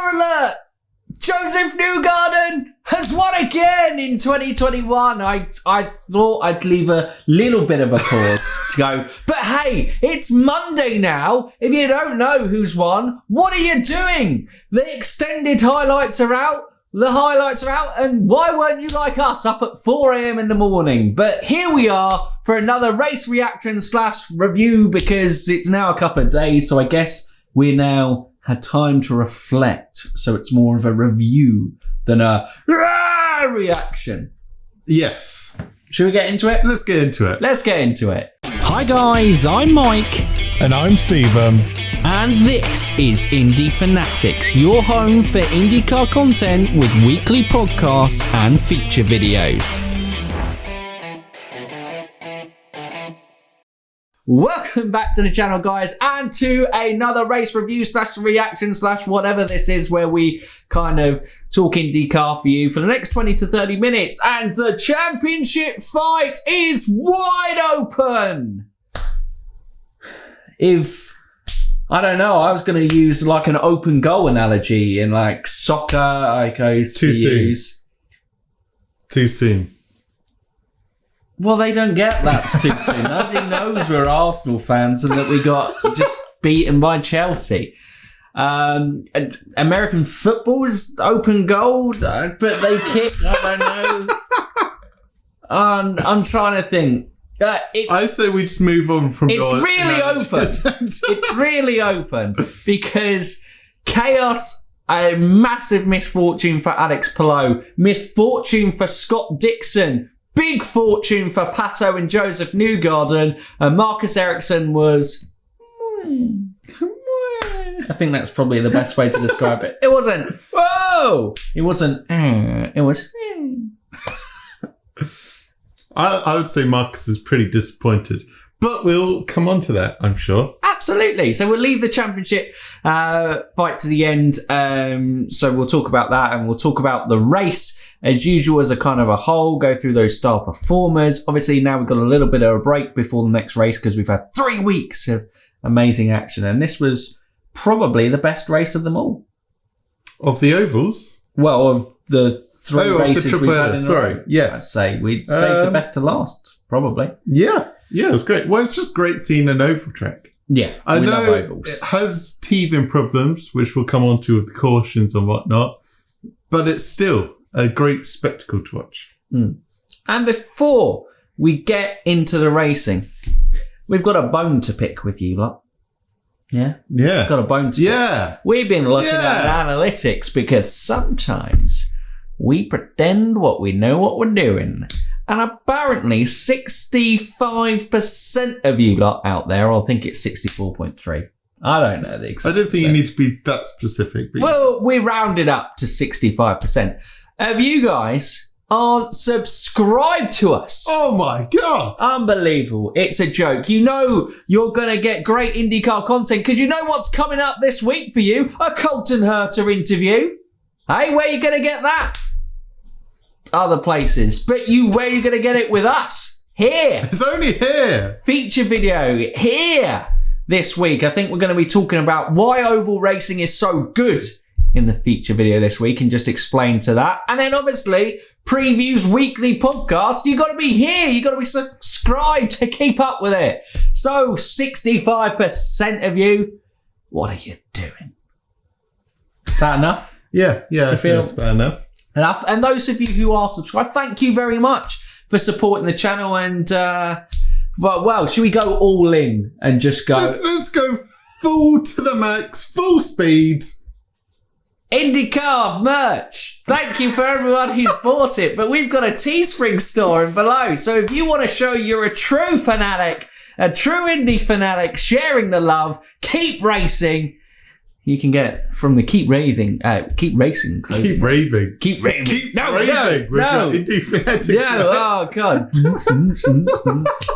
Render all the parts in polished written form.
Spoiler alert! Josef Newgarden has won again in 2021. I thought I'd leave a little bit of a pause to go, but hey, it's Monday now. If you don't know who's won, what are you doing? The extended highlights are out. And why weren't you like us up at 4 a.m. in the morning? But here we are for another race reaction / review because it's now a couple of days, so I guess we now had time to reflect. So it's more of a review than a reaction. Yes. Should we get into it? Let's get into it. Hi guys, I'm Mike. And I'm Stephen. And this is Indy Fanatics, your home for IndyCar content with weekly podcasts and feature videos. Welcome back to the channel, guys, and to another race review / reaction / whatever this is, where we kind of talk IndyCar for you for the next 20 to 30 minutes. And the championship fight is wide open. I don't know, I was going to use like an open goal analogy in like soccer. I goes too soon. Well, they don't get that's too soon. Nobody knows we're Arsenal fans and that we got just beaten by Chelsea. American football is open goal, but they kick. I don't know. I'm trying to think. I say we just move on from. It's really open. It's really open because chaos. A massive misfortune for Alex Palou. Misfortune for Scott Dixon. Big fortune for Pato and Josef Newgarden. Marcus Ericsson was... I think that's probably the best way to describe it. It wasn't... Whoa! It wasn't... It was... I would say Marcus is pretty disappointed. But we'll come on to that, I'm sure. Absolutely. So we'll leave the championship fight to the end. So we'll talk about that and we'll talk about the race as usual as a kind of a whole, go through those star performers. Obviously now we've got a little bit of a break before the next race because we've had 3 weeks of amazing action. And this was probably the best race of them all. Of the ovals? Well, of the 3 races the we've had in sorry, yes. I'd say we'd saved the best to last, probably. Yeah, it was great. Well, it's just great seeing an oval track. Yeah, I know it has teething problems, which we'll come on to with the cautions and whatnot, but it's still a great spectacle to watch. And before we get into the racing, we've got a bone to pick with you lot. Yeah? Yeah. We've got a bone to pick. We've been looking at analytics because sometimes we pretend we know what we're doing. And apparently 65% of you lot out there, I think it's 64.3. I don't know the exact. I don't think you need to be that specific. But well, we rounded up to 65%. Of you guys aren't subscribed to us. Oh my God. Unbelievable. It's a joke. You know you're going to get great IndyCar content because you know what's coming up this week for you? A Colton Herta interview. Hey, where are you going to get that? Other places. But where are you going to get it with us? Here. It's only here. Feature video here this week. I think we're going to be talking about why oval racing is so good in the feature video this week and just explain to that. And then obviously previews weekly podcast. You got to be here. You got to be subscribed to keep up with it. So 65% of you, what are you doing? Is that enough? Yeah, I feel that's fair enough. And those of you who are subscribed, thank you very much for supporting the channel. And well, should we go all in and just go? Let's go full to the max, full speed. IndyCar merch. Thank you for everyone who's bought it. But we've got a Teespring store in below. So if you want to show you're a true fanatic, a true Indy fanatic, sharing the love, keep racing, you can get from the Keep Racing clothing. Keep raving. No. Indy Fanatics. No, oh God.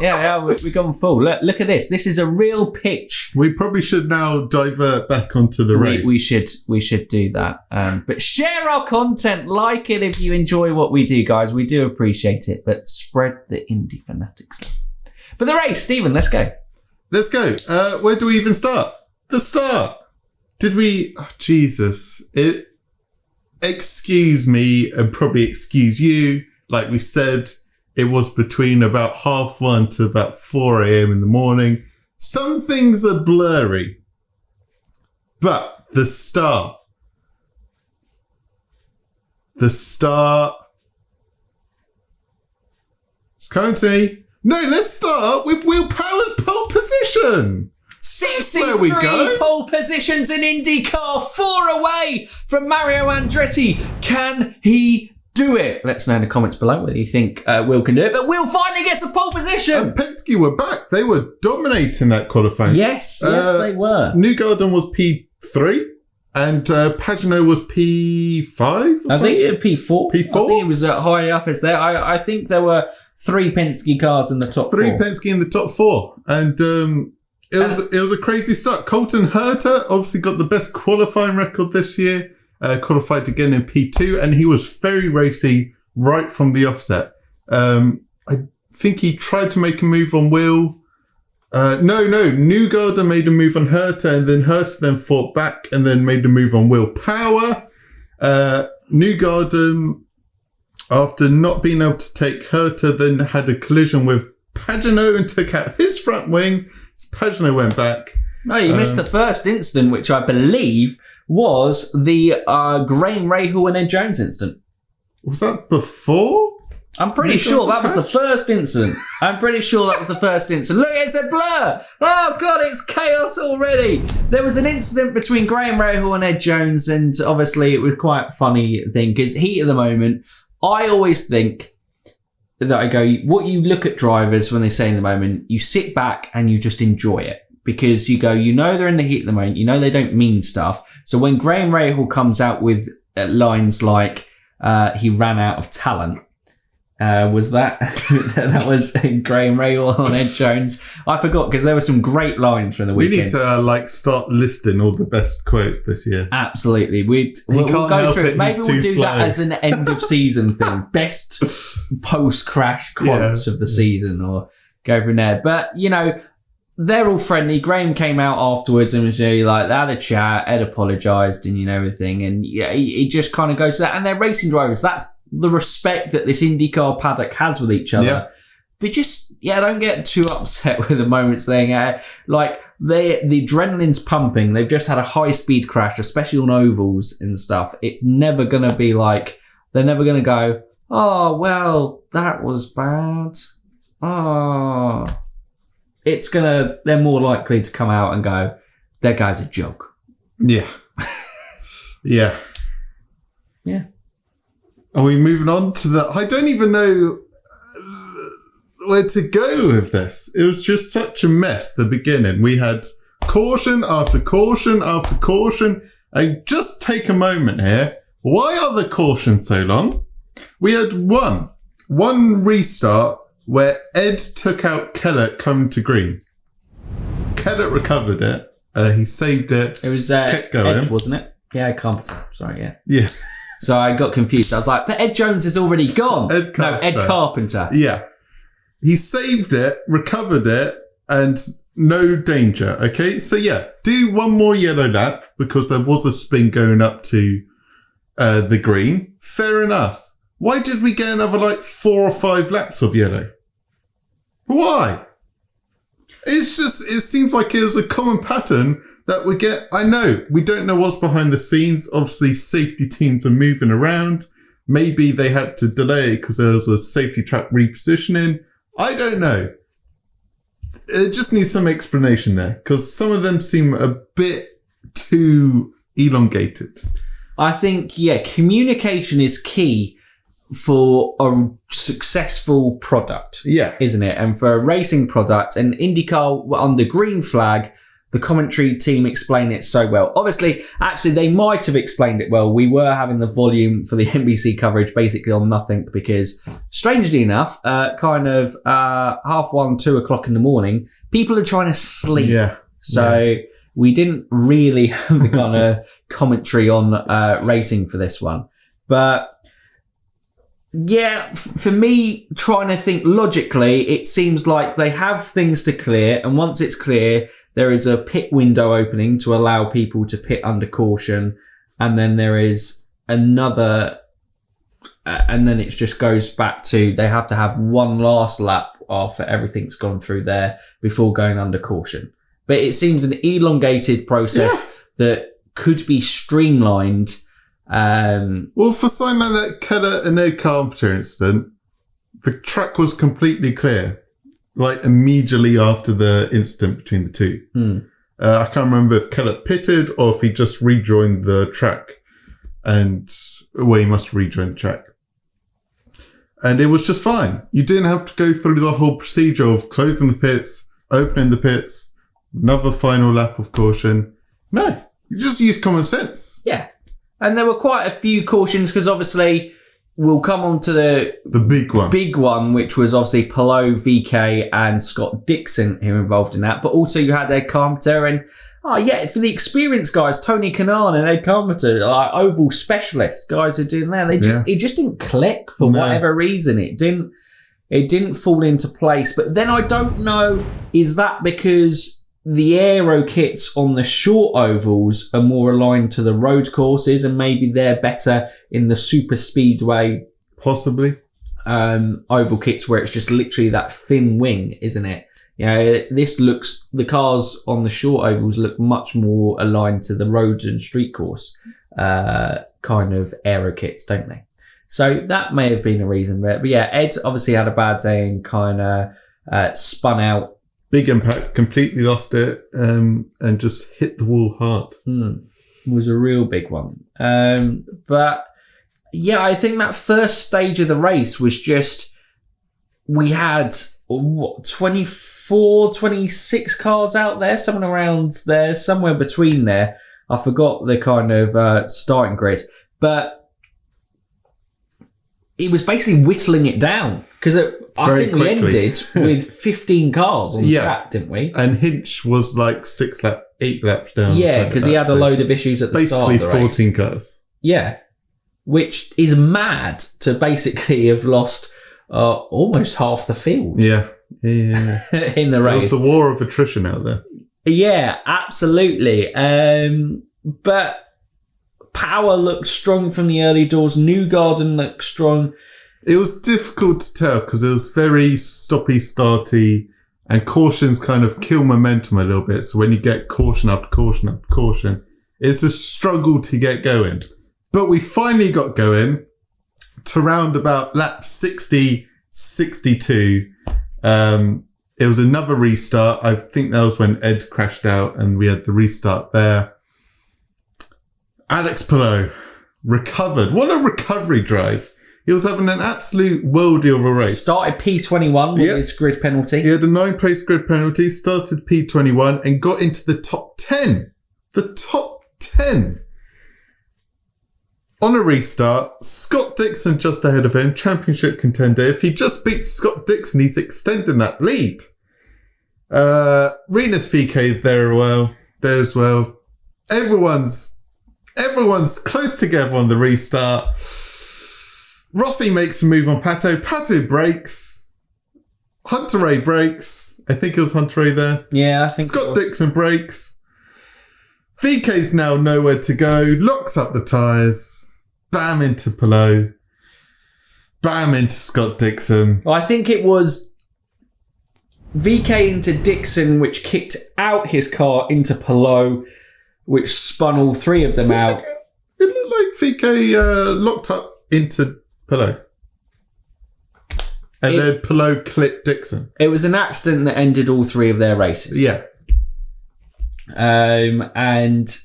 yeah, we've gone full. Look at this. This is a real pitch. We probably should now divert back onto the race. We should do that. But share our content, like it if you enjoy what we do, guys. We do appreciate it. But spread the Indy Fanatics. But the race, Stephen, let's go. Let's go. Where do we even start? The start. Did we... Oh, Jesus. Excuse me and probably excuse you. Like we said, it was between about 1:30 to about 4 a.m. in the morning. Some things are blurry. But the start. It's coming to me. No, let's start with Will Power's pole position. 63 pole positions in IndyCar, 4 away from Mario Andretti. Can he do it? Let us know in the comments below whether you think Will can do it. But Will finally gets a pole position. And Penske were back. They were dominating that qualifying. Yes, they were. Newgarden was P3 and Pagenaud was P5. I think it was P4. P4? I think it was high up as there. I think there were 3 Penske cars in the top 4. 3 Penske in the top 4. And it was a crazy start. Colton Herta obviously got the best qualifying record this year. Qualified again in P2, and he was very racy right from the offset. I think he tried to make a move on Will. No. Newgarden made a move on Herta, and then Herta then fought back and then made a move on Will Power. Newgarden, after not being able to take Herta, then had a collision with Pagenaud and took out his front wing. So Pagenaud went back. No, you missed the first incident, which I believe was the Graham Rahal and Ed Jones incident. Was that before? I'm pretty sure that was the first incident. Look, it's a blur. Oh, God, it's chaos already. There was an incident between Graham Rahal and Ed Jones, and obviously it was quite a funny thing because heat of the moment. I always think that I go, what you look at drivers when they say in the moment, you sit back and you just enjoy it. Because you go, they're in the heat at the moment. They don't mean stuff. So when Graham Rahal comes out with lines like he ran out of talent, was that that was Graham Rahal on Ed Jones? I forgot because there were some great lines from the weekend. We need to start listing all the best quotes this year. Absolutely, we'll go through it. Maybe we'll do that as an end of season thing. Best post crash quotes of the season, or go from there. But they're all friendly. Graham came out afterwards and was really like, they had a chat, Ed apologised and everything. And he just kind of goes to that. And they're racing drivers. That's the respect that this IndyCar paddock has with each other. Yeah. But just, don't get too upset with the moments thing. The adrenaline's pumping. They've just had a high-speed crash, especially on ovals and stuff. It's never going to be like, they're never going to go, oh, well, that was bad. Oh... they're more likely to come out and go, that guy's a joke. Yeah. Yeah. Yeah. Are we moving on to I don't even know where to go with this. It was just such a mess, the beginning. We had caution after caution after caution. And just take a moment here. Why are the cautions so long? We had one restart where Ed took out Keller coming to green. Keller recovered it. He saved it. It was kept going. Ed, wasn't it? Yeah, Carpenter. Sorry, yeah. Yeah. So I got confused. I was like, but Ed Jones is already gone. Ed Carpenter. Yeah. He saved it, recovered it, and no danger. Okay? So do one more yellow lap because there was a spin going up to the green. Fair enough. Why did we get another 4 or 5 laps of yellow? Why? It seems like it was a common pattern that we get. I know, we don't know what's behind the scenes. Obviously, safety teams are moving around. Maybe they had to delay because there was a safety track repositioning. I don't know. It just needs some explanation there because some of them seem a bit too elongated. I think, communication is key for a successful product, isn't it? And for a racing product, and IndyCar under green flag, the commentary team explained it so well. Obviously, actually, they might have explained it well. We were having the volume for the NBC coverage basically on nothing because, strangely enough, 1:30, 2 o'clock in the morning, people are trying to sleep. Yeah. So we didn't really have the kind of commentary on racing for this one. But for me, trying to think logically, it seems like they have things to clear, and once it's clear, there is a pit window opening to allow people to pit under caution. And then there is another, and then it just goes back to, they have to have one last lap after everything's gone through there before going under caution. But it seems an elongated process that could be streamlined. Well, for something like that Keller and Ed Carpenter incident, the track was completely clear, like immediately after the incident between the two. I can't remember if Keller pitted or if he just rejoined the track. He must rejoin the track. And it was just fine. You didn't have to go through the whole procedure of closing the pits, opening the pits, another final lap of caution. No, you just use common sense. Yeah. And there were quite a few cautions because obviously we'll come on to the big one, which was obviously Palou, VK and Scott Dixon who were involved in that. But also you had Ed Carpenter and, for the experienced guys, Tony Kanaan and Ed Carpenter, like oval specialists, guys who are doing that. It just didn't click for whatever reason. It didn't fall into place. But then I don't know, is that because the aero kits on the short ovals are more aligned to the road courses and maybe they're better in the super speedway, possibly, oval kits where it's just literally that thin wing, isn't it? The cars on the short ovals look much more aligned to the roads and street course kind of aero kits, don't they? So that may have been a reason. But yeah, Ed obviously had a bad day and kind of spun out. Big impact, completely lost it, and just hit the wall hard. It was a real big one. But yeah, I think that first stage of the race was just, we had 24, 26 cars out there, somewhere around there, somewhere between there. I forgot the kind of starting grid, but it was basically whittling it down because I think we ended with 15 cars on the track, didn't we? And Hinch was like 8 laps down. Yeah, because he had a load of issues at the start of the race. Basically 14 cars. Yeah, which is mad to basically have lost almost half the field. Yeah. In the race. It was the war of attrition out there. Yeah, absolutely. But Power looked strong from the early doors. Newgarden looked strong. It was difficult to tell because it was very stoppy-starty and cautions kind of kill momentum a little bit. So when you get caution after caution after caution, it's a struggle to get going. But we finally got going to round about lap 60, 62. It was another restart. I think that was when Ed crashed out and we had the restart there. Alex Palou recovered. What a recovery drive. He was having an absolute worldie of a race. Started P21 with his grid penalty. He had a 9-place grid penalty, started P21 and got into the top 10. The top 10. On a restart, Scott Dixon just ahead of him, championship contender. If he just beats Scott Dixon, he's extending that lead. Renus VK there as well. Everyone's close together on the restart. Rossi makes a move on Pato. Pato brakes. Hunter Ray brakes. I think it was Hunter Ray there. Yeah, I think Scott Dixon brakes. VK's now nowhere to go. Locks up the tyres. Bam into Palou. Bam into Scott Dixon. Well, I think it was VK into Dixon, which kicked out his car into Palou, which spun all three of them out. It looked like VK locked up into Palou. And then Palou clipped Dixon. It was an accident that ended all three of their races. Yeah. And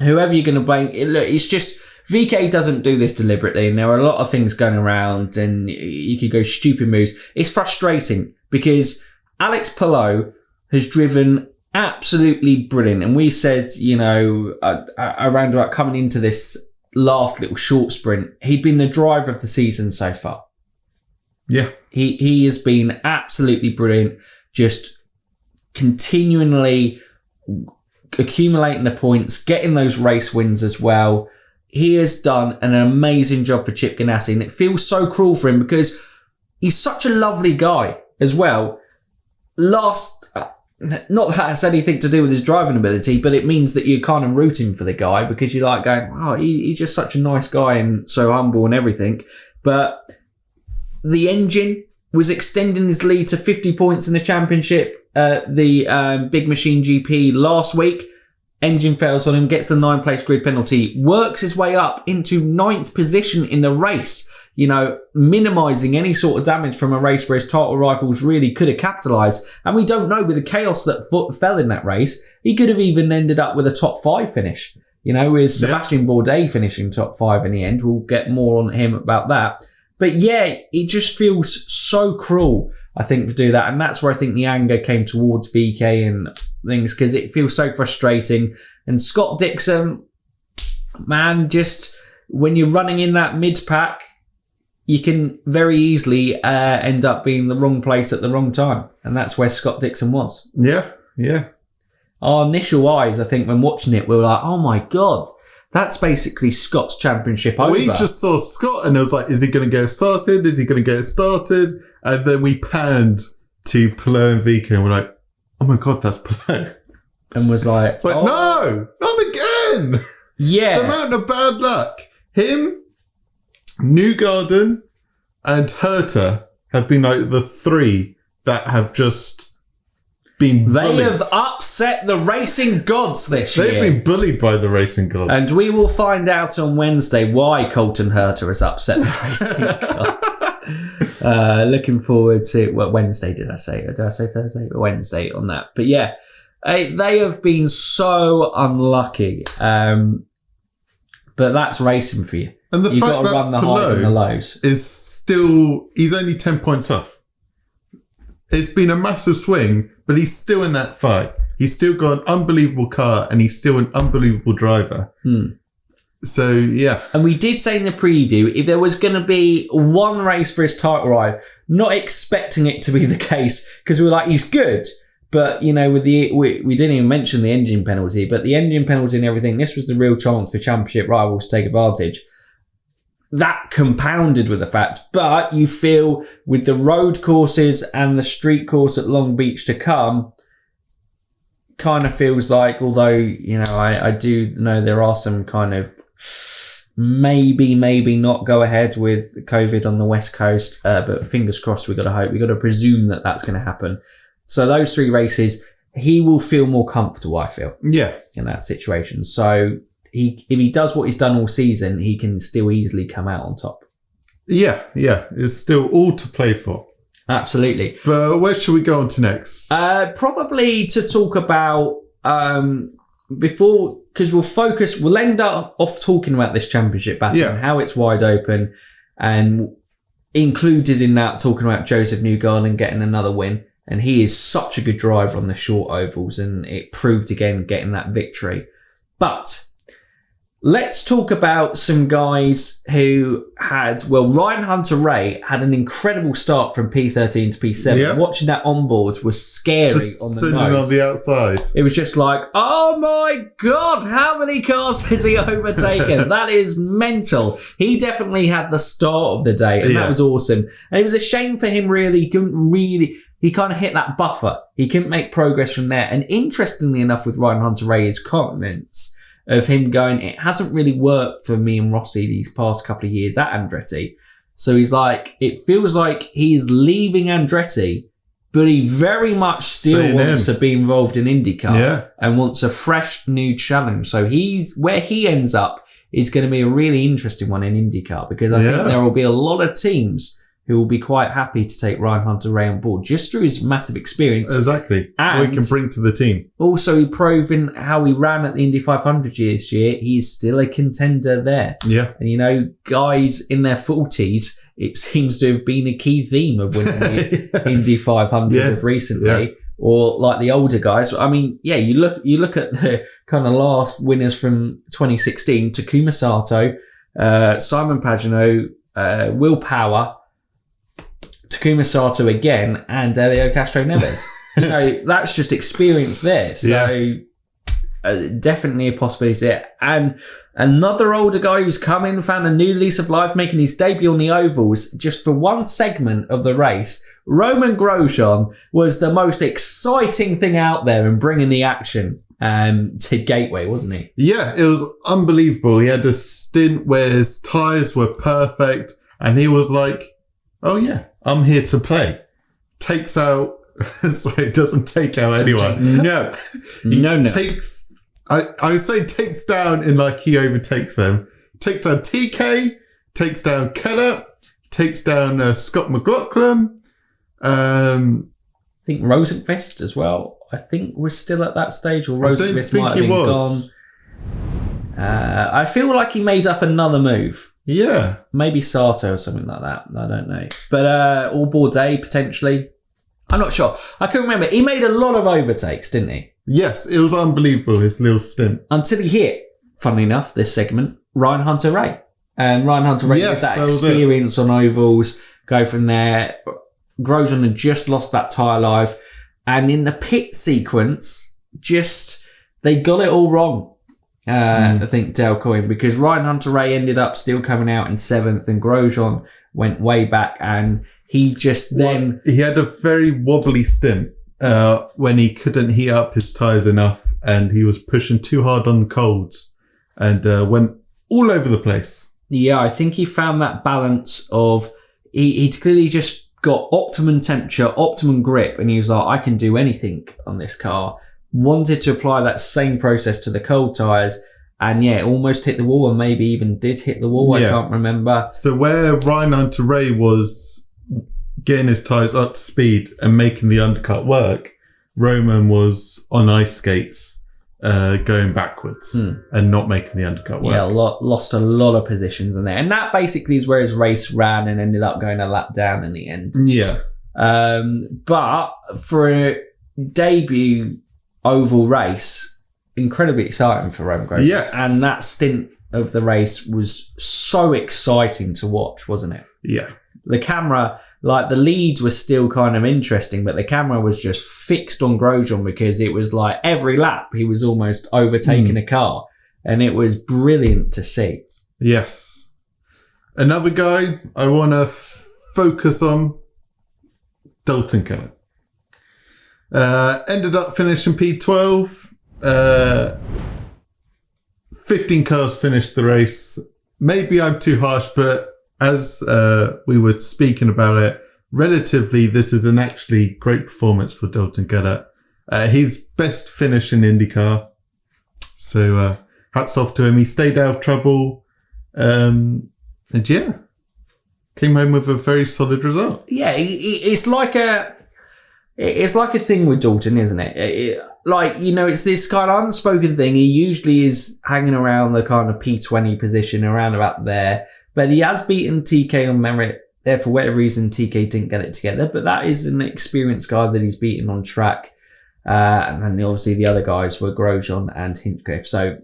whoever you're going to blame, it's just, VK doesn't do this deliberately, and there are a lot of things going around, and you could go stupid moves. It's frustrating because Alex Palou has driven absolutely brilliant, and we said, around about coming into this last little short sprint, he'd been the driver of the season so far. Yeah. He has been absolutely brilliant, just continually accumulating the points, getting those race wins as well. He has done an amazing job for Chip Ganassi, and it feels so cruel for him because he's such a lovely guy as well. not that has anything to do with his driving ability, but it means that you're kind of rooting for the guy because you're like going, oh, he's just such a nice guy and so humble and everything. But the engine was extending his lead to 50 points in the championship. The Big Machine GP last week, engine fails on him, gets the 9th-place grid penalty, works his way up into 9th position in the race, minimising any sort of damage from a race where his title rivals really could have capitalised. And we don't know, with the chaos that fell in that race, he could have even ended up with a top 5 finish. With Sebastian Bourdais finishing top 5 in the end. We'll get more on him about that. But yeah, it just feels so cruel, I think, to do that. And that's where I think the anger came towards VK and things, because it feels so frustrating. And Scott Dixon, man, just when you're running in that mid-pack, you can very easily end up being the wrong place at the wrong time. And that's where Scott Dixon was. Yeah. Our initial eyes, I think, when watching it, we were like, oh my God, that's basically Scott's championship over. We just saw Scott and it was like, is he going to get started? Is he going to get started? And then we panned to Palou and VK and we're like, oh my God, that's Palou. And was like, it's like, no, not again. Yeah. The amount of bad luck. Him, Newgarden, and Herta have been like the 3 that have just been bullied. They have upset the racing gods this year. They've been bullied by the racing gods. And we will find out on Wednesday why Colton Herta has upset the racing gods. Looking forward to... Well, Wednesday, did I say? Did I say Thursday? Wednesday on that. But yeah, they have been so unlucky. But that's racing for you. And the You've fact got to that run the highs and the lows. Is still... He's only 10 points off. It's been a massive swing, but he's still in that fight. He's still got an unbelievable car and he's still an unbelievable driver. So, yeah. And we did say in the preview, if there was going to be one race for his title ride, not expecting it to be the case, because we were like, he's good. But, with we didn't even mention the engine penalty, but the engine penalty and everything, this was the real chance for championship rivals to take advantage. That compounded with the fact, but you feel with the road courses and the street course at Long Beach to come, kind of feels like, although, I do know there are some kind of maybe not go ahead with COVID on the West Coast, but fingers crossed, we've got to hope, we've got to presume that that's going to happen. So those 3 races, he will feel more comfortable, I feel. Yeah. In that situation. So if he does what he's done all season, he can still easily come out on top. Yeah. It's still all to play for. Absolutely. But where should we go on to next? Probably to talk about, because we'll end up off talking about this championship battle and how it's wide open, and included in that talking about Josef Newgarden getting another win. And he is such a good driver on the short ovals, and it proved again getting that victory. But let's talk about some guys who Ryan Hunter-Reay had an incredible start from P13 to P7. Yeah. Watching that onboard was scary just on the sitting nose. On the outside. It was just like, oh my God, how many cars has he overtaken? That is mental. He definitely had the start of the day, and that was awesome. And it was a shame for him, really. He kind of hit that buffer. He couldn't make progress from there. And interestingly enough, with Ryan Hunter-Reay's comments of him going, it hasn't really worked for me and Rossi these past couple of years at Andretti. So he's like, it feels like he's leaving Andretti, but he very much still wants to be involved in IndyCar and wants a fresh new challenge. So where he ends up is going to be a really interesting one in IndyCar, because I think there will be a lot of teams who will be quite happy to take Ryan Hunter-Reay on board just through his massive experience. Exactly. And we can bring to the team. Also, proven how he ran at the Indy 500 this year, he's still a contender there. Yeah. And, guys in their 40s, it seems to have been a key theme of winning the Indy 500 recently. Yes. Or like the older guys. I mean, you look at the kind of last winners from 2016, Takuma Sato, Simon Pagenaud, Will Power, Takuma Sato again, and Helio Castro Neves. That's just experience there. So definitely a possibility. And another older guy who's come in, found a new lease of life, making his debut on the ovals just for one segment of the race. Roman Grosjean was the most exciting thing out there and bringing the action to Gateway, wasn't he? Yeah, it was unbelievable. He had a stint where his tyres were perfect and he was like, oh yeah, I'm here to play. Takes out... Sorry, it doesn't take out anyone. No. Takes... I would say takes down in like he overtakes them. Takes down TK, takes down Keller, takes down Scott McLaughlin. I think Rosenqvist as well. I think we're still at that stage, or Rosenqvist might have been gone. I feel like he made up another move. Yeah. Maybe Sato or something like that. I don't know. But or Bourdais potentially. I'm not sure. I can remember. He made a lot of overtakes, didn't he? Yes, it was unbelievable, his little stint. Until he hit, funnily enough, this segment, Ryan Hunter-Reay. And Ryan Hunter-Reay with that experience on ovals, go from there. Grosjean had just lost that tyre life. And in the pit sequence, they got it all wrong. I think Dale Coyne, because Ryan Hunter-Reay ended up still coming out in 7th and Grosjean went way back, and he just then... He had a very wobbly stint when he couldn't heat up his tyres enough and he was pushing too hard on the colds and went all over the place. Yeah, I think he found that balance of... He clearly just got optimum temperature, optimum grip, and he was like, I can do anything on this car. Wanted to apply that same process to the cold tyres, and yeah, almost hit the wall, and maybe even did hit the wall. Yeah. I can't remember. So where Ryan Hunter-Reay was getting his tyres up to speed and making the undercut work, Roman was on ice skates going backwards and not making the undercut work. Yeah, lost a lot of positions in there, and that basically is where his race ran and ended up going a lap down in the end. Yeah. But for a debut oval race, incredibly exciting for Roman Grosjean. Yes. And that stint of the race was so exciting to watch, wasn't it? Yeah. The camera, like the leads were still kind of interesting, but the camera was just fixed on Grosjean because it was like every lap he was almost overtaking a car, and it was brilliant to see. Yes. Another guy I want to focus on, Dalton Keller. Ended up finishing P12. 15 cars finished the race. Maybe I'm too harsh, but as we were speaking about it, relatively, this is an actually great performance for Dalton Keller. His best finish in IndyCar. So hats off to him. He stayed out of trouble. And yeah, came home with a very solid result. Yeah, it's like a thing with Dalton, isn't it? Like, you know, it's this kind of unspoken thing. He usually is hanging around the kind of P20 position, around about there. But he has beaten TK on merit. There, for whatever reason, TK didn't get it together. But that is an experienced guy that he's beaten on track. And then obviously the other guys were Grosjean and Hinchcliffe. So,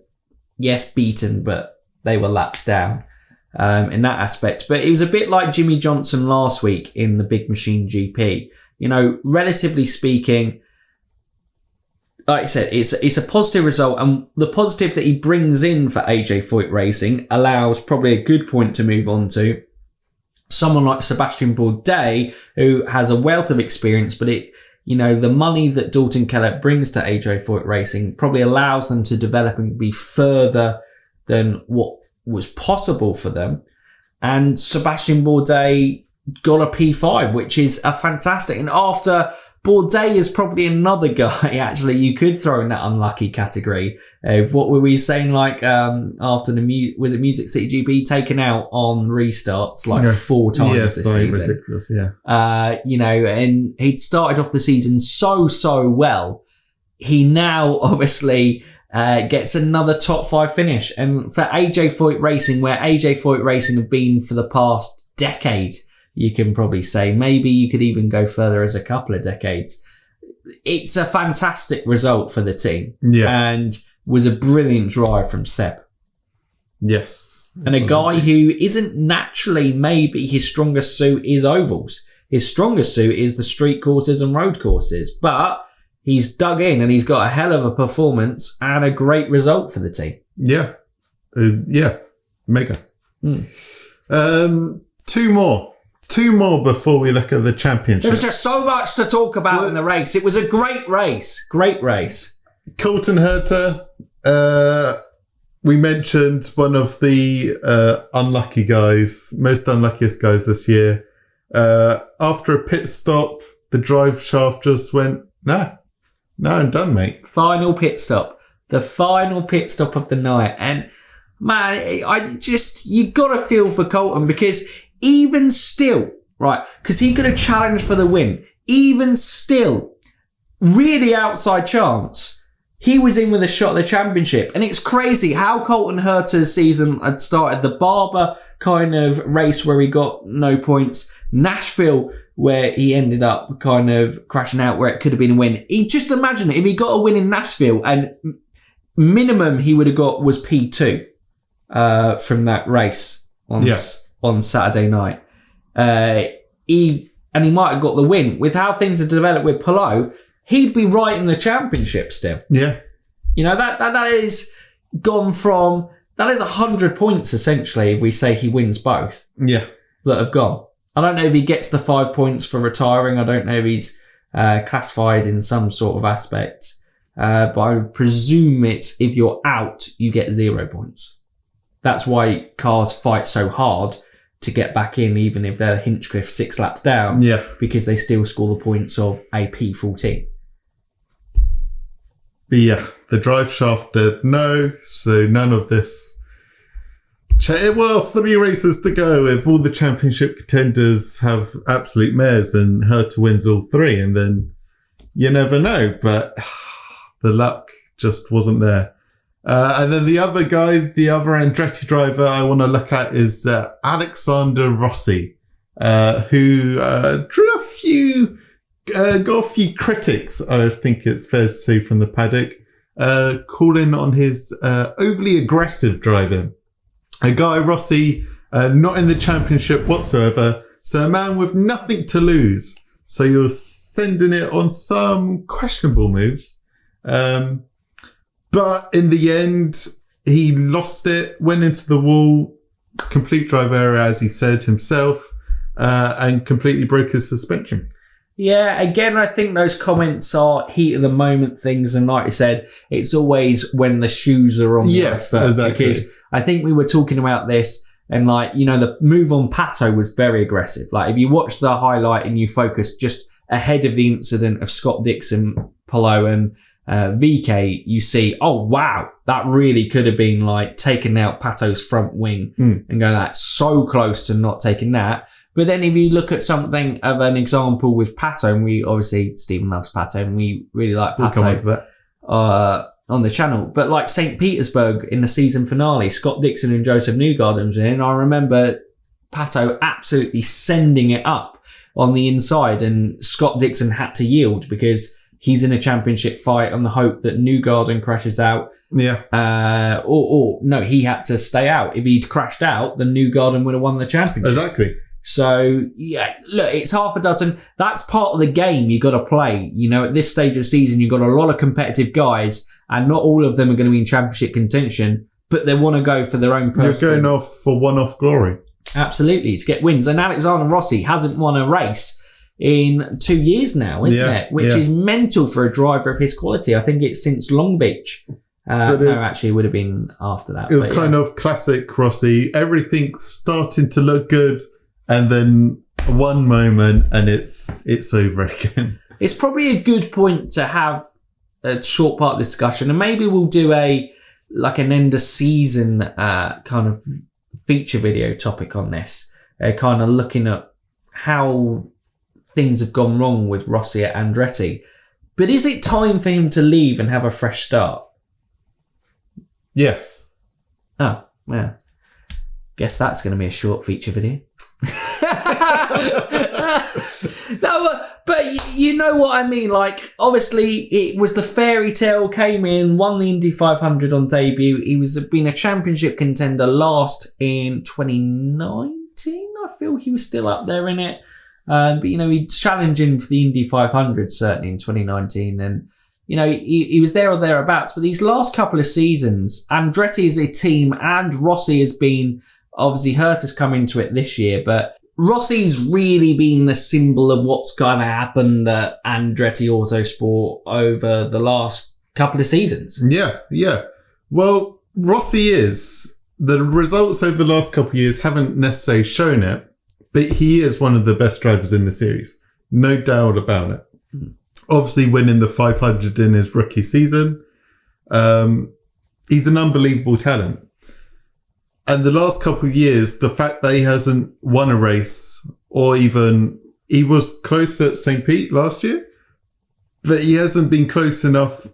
yes, beaten, but they were laps down in that aspect. But it was a bit like Jimmy Johnson last week in the Big Machine GP. You know, relatively speaking, like I said, it's a positive result, and the positive that he brings in for AJ Foyt Racing allows probably a good point to move on to someone like Sebastian Bourdais, who has a wealth of experience, but the money that Dalton Keller brings to AJ Foyt Racing probably allows them to develop and be further than what was possible for them. And Sebastian Bourdais got a P5, which is a fantastic. And after Bourdais is probably another guy, actually, you could throw in that unlucky category. What were we saying, like, after was it Music City GP, taken out on restarts like 4 times this season? Ridiculous, yeah. And he'd started off the season so well. He now obviously gets another top 5 finish. And for AJ Foyt Racing, where AJ Foyt Racing have been for the past decade, you can probably say, maybe you could even go further as a couple of decades. It's a fantastic result for the team. Yeah. And was a brilliant drive from Seb. Yes. And a guy who isn't naturally, maybe his strongest suit is ovals. His strongest suit is the street courses and road courses. But he's dug in and he's got a hell of a performance and a great result for the team. Yeah. Mega. Two more before we look at the championship. There was just so much to talk about in the race. It was a great race. Colton Herta, we mentioned one of the most unluckiest guys this year. After a pit stop, the drive shaft just went, no, I'm done, mate. Final pit stop. The final pit stop of the night. And man, you got to feel for Colton, because even still, right, because he could have challenged for the win. Even still, really outside chance, he was in with a shot at the championship. And it's crazy how Colton Herta's season had started. The Barber kind of race where he got no points. Nashville, where he ended up kind of crashing out, where it could have been a win. Just imagine it. If he got a win in Nashville, and minimum he would have got was P2 from that race on Saturday night. And he might have got the win. With how things have developed with Palou, he'd be right in the championship still. Yeah. You know, that is gone from, that is 100 points essentially, if we say he wins both. Yeah. That have gone. I don't know if he gets the 5 points for retiring. I don't know if he's classified in some sort of aspect. But I would presume it's, if you're out, you get 0 points. That's why cars fight so hard to get back in, even if they're Hinchcliffe 6 laps down. Yeah. Because they still score the points of a P14. But yeah, the drive shaft did no, so none of this. Well, 3 races to go. If all the championship contenders have absolute mares and Herta wins all 3, and then you never know. But the luck just wasn't there. And then the other guy, the other Andretti driver I want to look at is Alexander Rossi, who drew got a few critics, I think it's fair to say, from the paddock, calling on his overly aggressive driving. A guy, Rossi, not in the championship whatsoever, so a man with nothing to lose. So you're sending it on some questionable moves. But in the end, he lost it, went into the wall, complete drive error, as he said himself, and completely broke his suspension. Yeah, again, I think those comments are heat of the moment things. And like I said, it's always when the shoes are on. Yes, exactly. Because I think we were talking about this, and like, you know, the move on Pato was very aggressive. Like, if you watch the highlight and you focus just ahead of the incident of Scott Dixon, Palou and VK, you see, oh wow, that really could have been like taking out Pato's front wing and go, that's so close to not taking that. But then if you look at something of an example with Pato, and we obviously, Stephen loves Pato and we really like Pato on the channel, but like St. Petersburg in the season finale, Scott Dixon and Josef Newgarden was in. I remember Pato absolutely sending it up on the inside, and Scott Dixon had to yield because he's in a championship fight on the hope that Newgarden crashes out. Yeah. Or no, he had to stay out. If he'd crashed out, then Newgarden would have won the championship. Exactly. So, yeah, look, it's half a dozen. That's part of the game you got to play. You know, at this stage of the season, you've got a lot of competitive guys, and not all of them are going to be in championship contention, but they want to go for their own personal. You're going off for one-off glory. Absolutely, to get wins. And Alexander Rossi hasn't won a race in 2 years now, isn't it? Which is mental for a driver of his quality. I think it's since Long Beach. No, actually, it would have been after that. It was kind of classic Rossi. Everything's starting to look good, and then one moment, and it's over again. It's probably a good point to have a short part of discussion, and maybe we'll do an end of season kind of feature video topic on this, kind of looking at how things have gone wrong with Rossi at Andretti. But is it time for him to leave and have a fresh start? Yes. Oh, yeah. Guess that's going to be a short feature video. No, but you know what I mean. Like, obviously, it was the fairy tale, came in, won the Indy 500 on debut. He was been a championship contender last in 2019. I feel he was still up there in it. But, he's challenging for the Indy 500 certainly in 2019. And, he was there or thereabouts. But these last couple of seasons, Andretti is a team and Rossi has been, obviously Herta's come into it this year, but Rossi's really been the symbol of what's going to happen at Andretti Autosport over the last couple of seasons. Yeah. Well, Rossi is. The results over the last couple of years haven't necessarily shown it, but he is one of the best drivers in the series. No doubt about it. Obviously winning the 500 in his rookie season. He's an unbelievable talent. And the last couple of years, the fact that he hasn't won a race or even... He was close at St. Pete last year, but he hasn't been close enough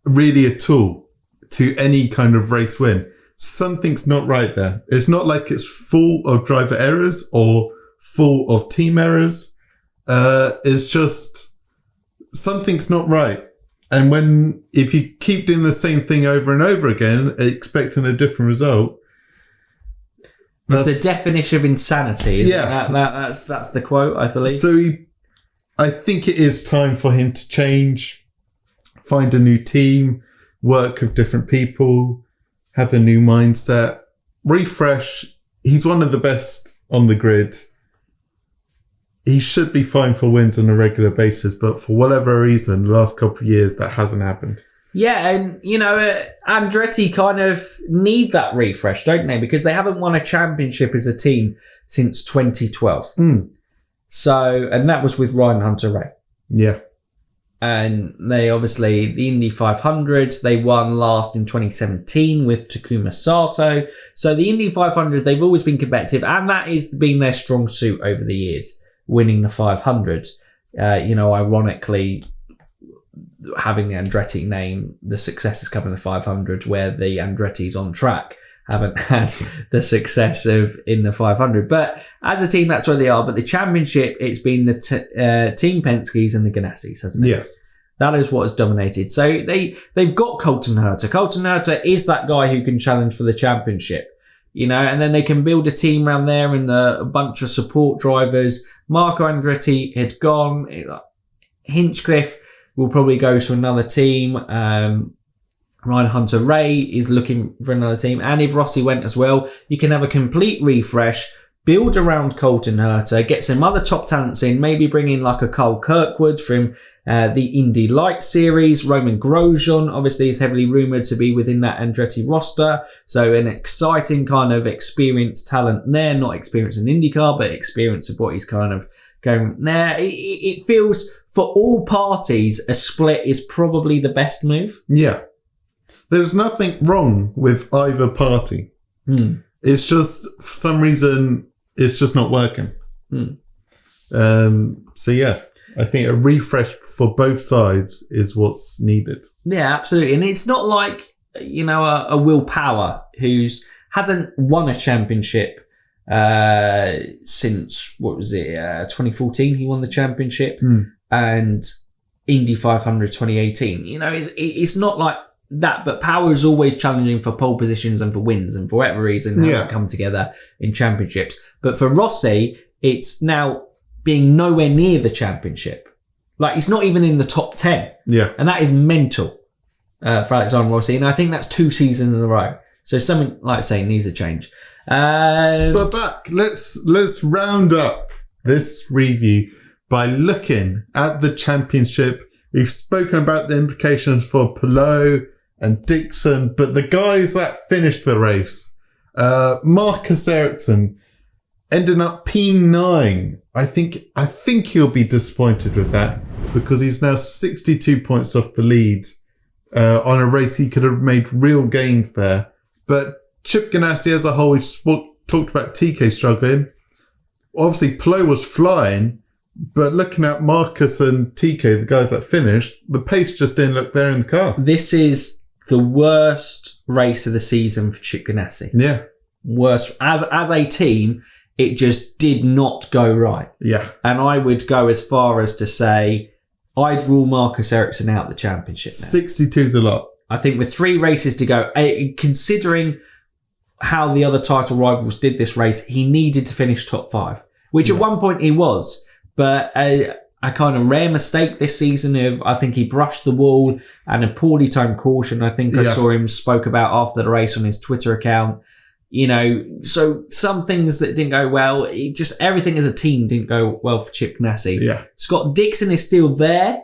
really at all to any kind of race win. Something's not right there. It's not like it's full of driver errors or full of team errors. It's just something's not right. And if you keep doing the same thing over and over again, expecting a different result, it's the definition of insanity. That's the quote, I believe. So I think it is time for him to change, find a new team, work with different people, have a new mindset, refresh. He's one of the best on the grid. He should be fine for wins on a regular basis, but for whatever reason, the last couple of years, that hasn't happened. Yeah, and, Andretti kind of need that refresh, don't they? Because they haven't won a championship as a team since 2012. So, and that was with Ryan Hunter-Reay. Yeah. And they obviously, the Indy 500, they won last in 2017 with Takuma Sato. So the Indy 500, they've always been competitive, and that has been their strong suit over the years, winning the 500. Ironically, having the Andretti name, the success has come in the 500, where the Andretti's on track haven't had the success of in the 500. But as a team, that's where they are. But the championship, it's been the Team Penske's and the Ganassis, hasn't it? Yes. That is what has dominated. So they've got Colton Herta. Colton Herta is that guy who can challenge for the championship, and then they can build a team around there and a bunch of support drivers. Marco Andretti had gone. Hinchcliffe will probably go to another team. Ryan Hunter-Reay is looking for another team. And if Rossi went as well, you can have a complete refresh, build around Colton Herta, get some other top talents in, maybe bring in like a Cole Kirkwood from the Indy Light Series. Roman Grosjean obviously is heavily rumoured to be within that Andretti roster. So an exciting kind of experienced talent there, not experience in IndyCar, but experience of what he's kind of going there. It feels for all parties, a split is probably the best move. Yeah. There's nothing wrong with either party. It's just, for some reason, it's just not working. So yeah, I think a refresh for both sides is what's needed. Yeah, absolutely. And it's not like, a Will Power hasn't won a championship since, 2014 he won the championship, and Indy 500 2018. It's not like that, but Power is always challenging for pole positions and for wins, and for whatever reason haven't come together in championships. But for Rossi, it's now being nowhere near the championship. Like, he's not even in the top 10. Yeah. And that is mental for Alexander Rossi, and I think that's 2 seasons in a row. So something, like I say, needs a change. But back, let's round up this review by looking at the championship. We've spoken about the implications for Palou and Dixon, but the guys that finished the race, Marcus Ericsson ending up P9. I think he'll be disappointed with that, because he's now 62 points off the lead on a race he could have made real gains there. But Chip Ganassi as a whole, we talked about TK struggling. Obviously, Palou was flying, but looking at Marcus and TK, the guys that finished, the pace just didn't look there in the car. This is the worst race of the season for Chip Ganassi. Yeah. Worst. As a team, it just did not go right. Yeah. And I would go as far as to say I'd rule Marcus Ericsson out of the championship now. 62 is a lot. I think with 3 races to go, considering how the other title rivals did this race, he needed to finish top 5, which at one point he was. but a kind of rare mistake this season. I think he brushed the wall and a poorly timed caution. I think I saw him spoke about after the race on his Twitter account. So some things that didn't go well. Everything as a team didn't go well for Chip Ganassi. Yeah. Scott Dixon is still there,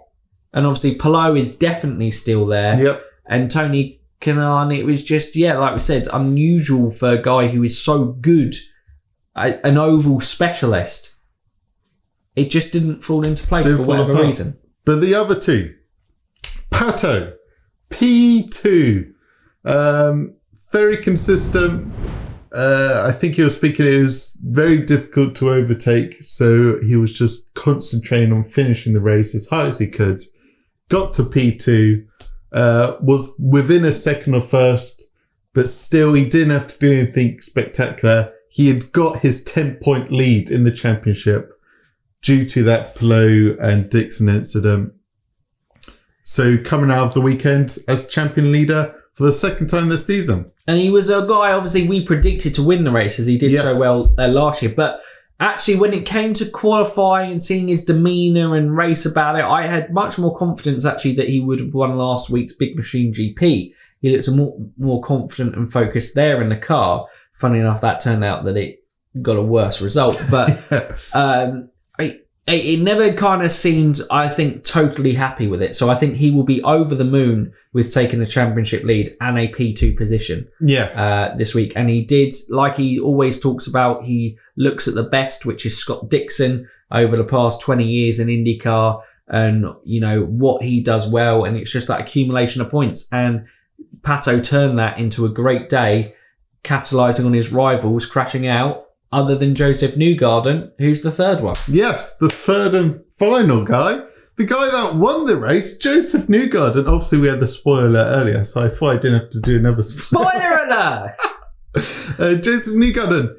and obviously Palou is definitely still there. Yep. And Tony Kanaan, it was just, like we said, unusual for a guy who is so good, an oval specialist. It just didn't fall into place for whatever reason. But the other two, Pato, P2, very consistent. I think he was speaking, it was very difficult to overtake, so he was just concentrating on finishing the race as high as he could. Got to P2, was within a second of first, but still he didn't have to do anything spectacular. He had got his 10-point lead in the championship due to that Palou and Dixon incident. So coming out of the weekend as champion leader for the second time this season. And he was a guy, obviously, we predicted to win the race as he did so well last year. But actually, when it came to qualifying and seeing his demeanour and race about it, I had much more confidence, actually, that he would have won last week's Big Machine GP. He looked more confident and focused there in the car. Funny enough, that turned out that it got a worse result. But it never kind of seemed, I think, totally happy with it. So I think he will be over the moon with taking the championship lead and a P2 position this week. And he did, like he always talks about, he looks at the best, which is Scott Dixon over the past 20 years in IndyCar and, what he does well. And it's just that accumulation of points. And Pato turned that into a great day, capitalising on his rivals crashing out. Other than Josef Newgarden, who's the third one? Yes, the third and final guy. The guy that won the race, Josef Newgarden. Obviously, we had the spoiler earlier, so I thought I didn't have to do another spoiler alert! Josef Newgarden.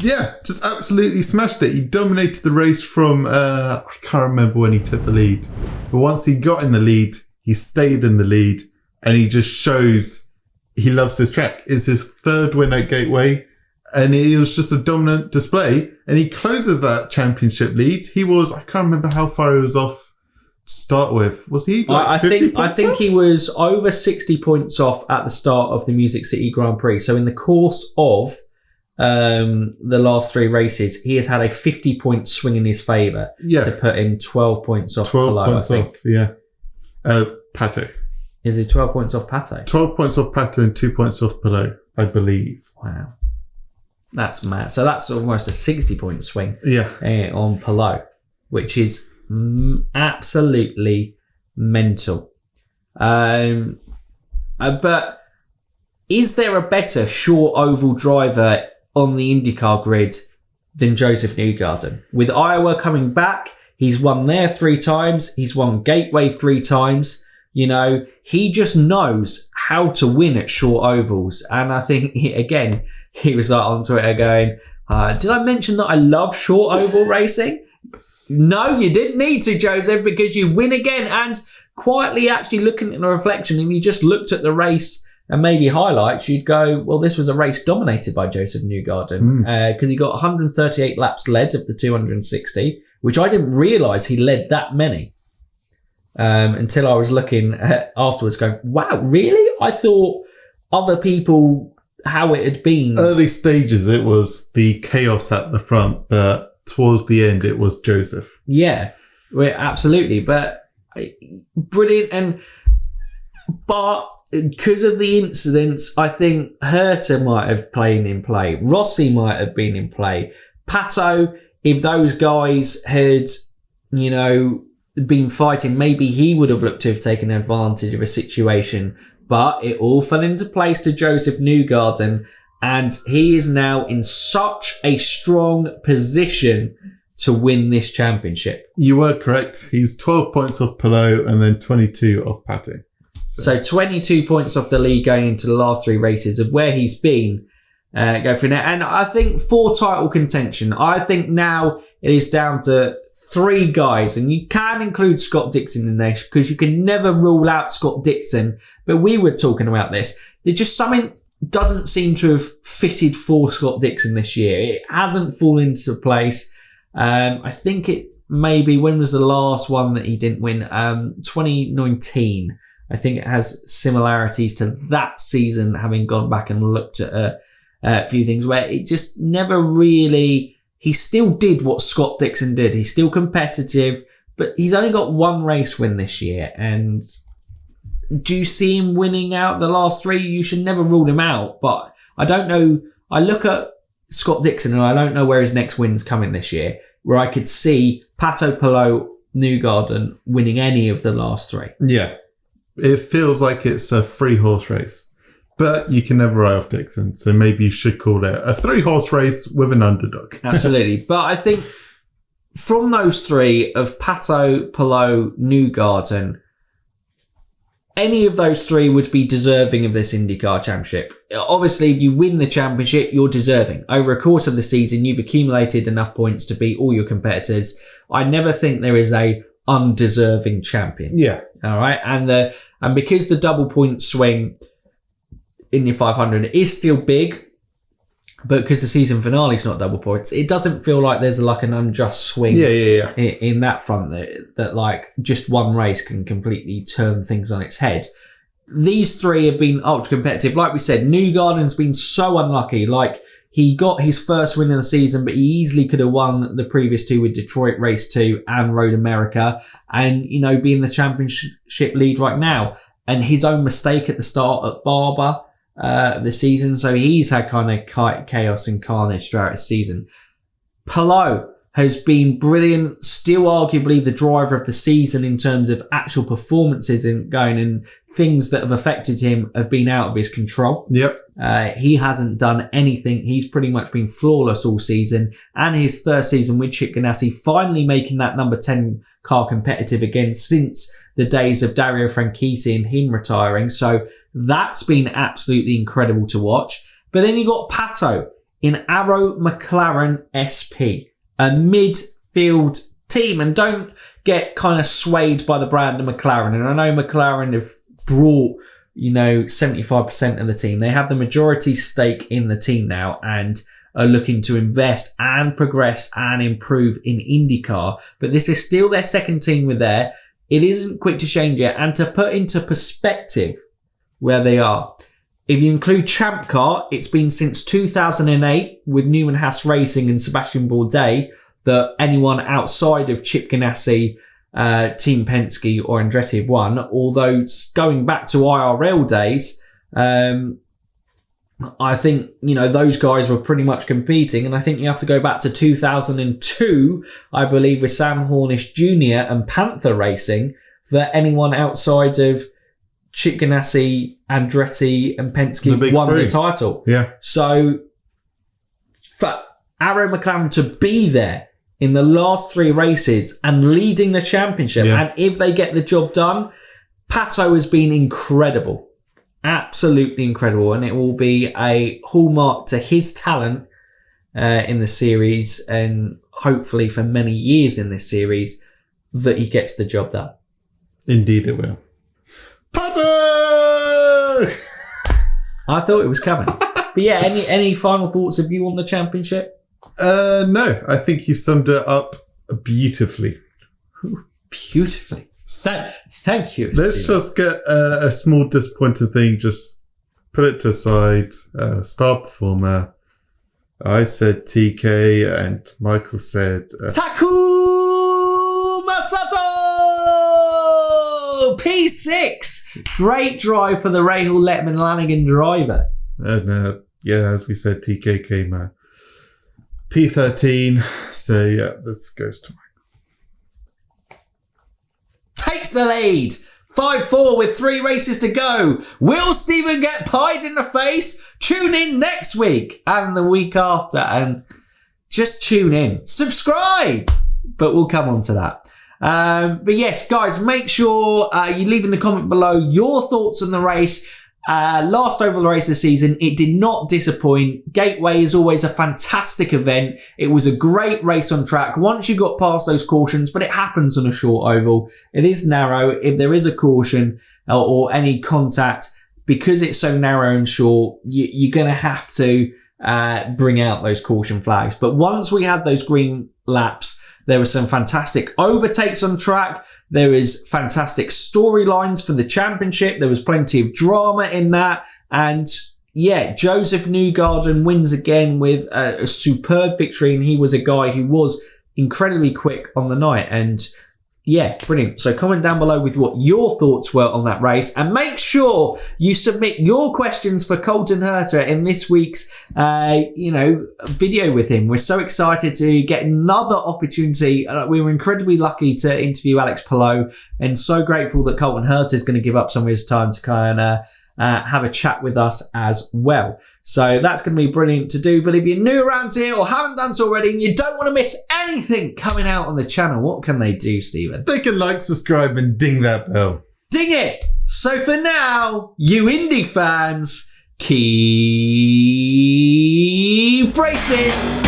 Just absolutely smashed it. He dominated the race from, I can't remember when he took the lead. But once he got in the lead, he stayed in the lead, and he just shows he loves this track. It's his third win at Gateway. And it was just a dominant display. And he closes that championship lead. He was, I can't remember how far he was off to start with. Was he like 50 points I think off? he was over 60 points off at the start of the Music City Grand Prix. So in the course of the last three races, he has had a 50-point swing in his favour to put him 12 points off. 12 points off, yeah. Pato. Is he 12 points off Pato? 12 points off Pato and 2 points off Palou, I believe. Wow. That's mad. So that's almost a 60-point swing on Palou, which is absolutely mental. But is there a better short oval driver on the IndyCar grid than Josef Newgarden? With Iowa coming back, he's won there 3 times. He's won Gateway 3 times. He just knows how to win at short ovals. And I think, he was on Twitter going, did I mention that I love short oval racing? No, you didn't need to, Joseph, because you win again. And quietly actually looking at the reflection, if you just looked at the race and maybe highlights, you'd go, well, this was a race dominated by Josef Newgarden because he got 138 laps led of the 260, which I didn't realise he led that many until I was looking afterwards going, wow, really? I thought other people... how it had been. Early stages, it was the chaos at the front, but towards the end, it was Joseph. Yeah, absolutely. But brilliant. But because of the incidents, I think Herta might have played in play. Rossi might have been in play. Pato, if those guys had, been fighting, maybe he would have looked to have taken advantage of a situation. But it all fell into place to Josef Newgarden, and he is now in such a strong position to win this championship. You were correct. He's 12 points off Palou and then 22 off Pato. So 22 points off the lead going into the last 3 races of where he's been. Go through that. And I think for title contention, I think now it is down to 3 guys, and you can include Scott Dixon in there because you can never rule out Scott Dixon. But we were talking about this. There's just something doesn't seem to have fitted for Scott Dixon this year. It hasn't fallen into place. I think it maybe, when was the last one that he didn't win? 2019. I think it has similarities to that season, having gone back and looked at a few things where it just never really... He still did what Scott Dixon did. He's still competitive, but he's only got one race win this year. And do you see him winning out the last three? You should never rule him out, but I don't know. I look at Scott Dixon and I don't know where his next win's coming this year, where I could see Pato O'Ward, Newgarden winning any of the last three. Yeah. It feels like it's a 3-horse race, but you can never write off Dixon. So maybe you should call it a 3-horse race with an underdog. Absolutely. But I think from those three of Pato, Palou, Newgarden, any of those three would be deserving of this IndyCar championship. Obviously, if you win the championship, you're deserving. Over a course of the season, you've accumulated enough points to beat all your competitors. I never think there is a undeserving champion. Yeah. All right. And because the double point swing in your 500 is still big, but because the season finale is not double points, it doesn't feel like there's like an unjust swing in that front that like just one race can completely turn things on its head. These three have been ultra competitive. Like we said, Newgarden's been so unlucky. Like, he got his first win of the season, but he easily could have won the previous two with Detroit Race 2 and Road America, and, you know, be in the championship lead right now. And his own mistake at the start at Barber the season, so he's had kind of chaos and carnage throughout his season. Palou has been brilliant, still arguably the driver of the season in terms of actual performances and things that have affected him have been out of his control. Yep. He hasn't done anything. He's pretty much been flawless all season. And his first season with Chip Ganassi, finally making that number 10 car competitive again since the days of Dario Franchitti and him retiring. So that's been absolutely incredible to watch. But then you got Pato in Arrow McLaren SP, a midfield team. And don't get kind of swayed by the brand of McLaren. And I know McLaren have brought, 75% of the team. They have the majority stake in the team now and are looking to invest and progress and improve in IndyCar. But this is still their second team with there. It isn't quick to change yet. And to put into perspective where they are, if you include Champ Car, it's been since 2008 with Newman Haas Racing and Sebastian Bourdais that anyone outside of Chip Ganassi, Team Penske or Andretti have won. Although going back to IRL days, I think, those guys were pretty much competing. And I think you have to go back to 2002, I believe, with Sam Hornish Jr. and Panther Racing, that anyone outside of Chip Ganassi, Andretti and Penske won the title. Yeah. So for Arrow McLaren to be there in the last three races and leading the championship, and if they get the job done, Pato has been incredible. Absolutely incredible. And it will be a hallmark to his talent in the series, and hopefully for many years in this series, that he gets the job done. Indeed it will. Pato! I thought it was coming. But yeah, any final thoughts of you on the championship? No, I think you summed it up beautifully. Beautifully. Thank you. Let's just get a small disappointing thing. Just put it to the side. Star performer. I said TK and Michael said... Takuma Sato! P6! Great drive for the Rahal Letterman Lanigan driver. And as we said, TK came P13. So yeah, this goes to Michael. Takes the lead. 5-4 with 3 races to go. Will Stephen get pied in the face? Tune in next week and the week after, and just tune in. Subscribe! But we'll come on to that. But yes, guys, make sure you leave in the comment below your thoughts on the race. Last oval race of the season, it did not disappoint. Gateway is always a fantastic event. It was a great race on track once you got past those cautions, but it happens on a short oval. It is narrow. If there is a caution or any contact, because it's so narrow and short, you're going to have to bring out those caution flags. But once we had those green laps, there were some fantastic overtakes on track. There is fantastic storylines for the championship. There was plenty of drama in that. And yeah, Josef Newgarden wins again with a superb victory. And he was a guy who was incredibly quick on the night. And yeah, brilliant. So comment down below with what your thoughts were on that race, and make sure you submit your questions for Colton Herta in this week's, video with him. We're so excited to get another opportunity. We were incredibly lucky to interview Alex Palou, and so grateful that Colton Herta is going to give up some of his time to kind of have a chat with us as well. So that's going to be brilliant to do. But if you're new around here or haven't done so already and you don't want to miss anything coming out on the channel, what can they do, Stephen? They can like, subscribe, and ding that bell. Ding it! So for now, you Indy fans, keep racing!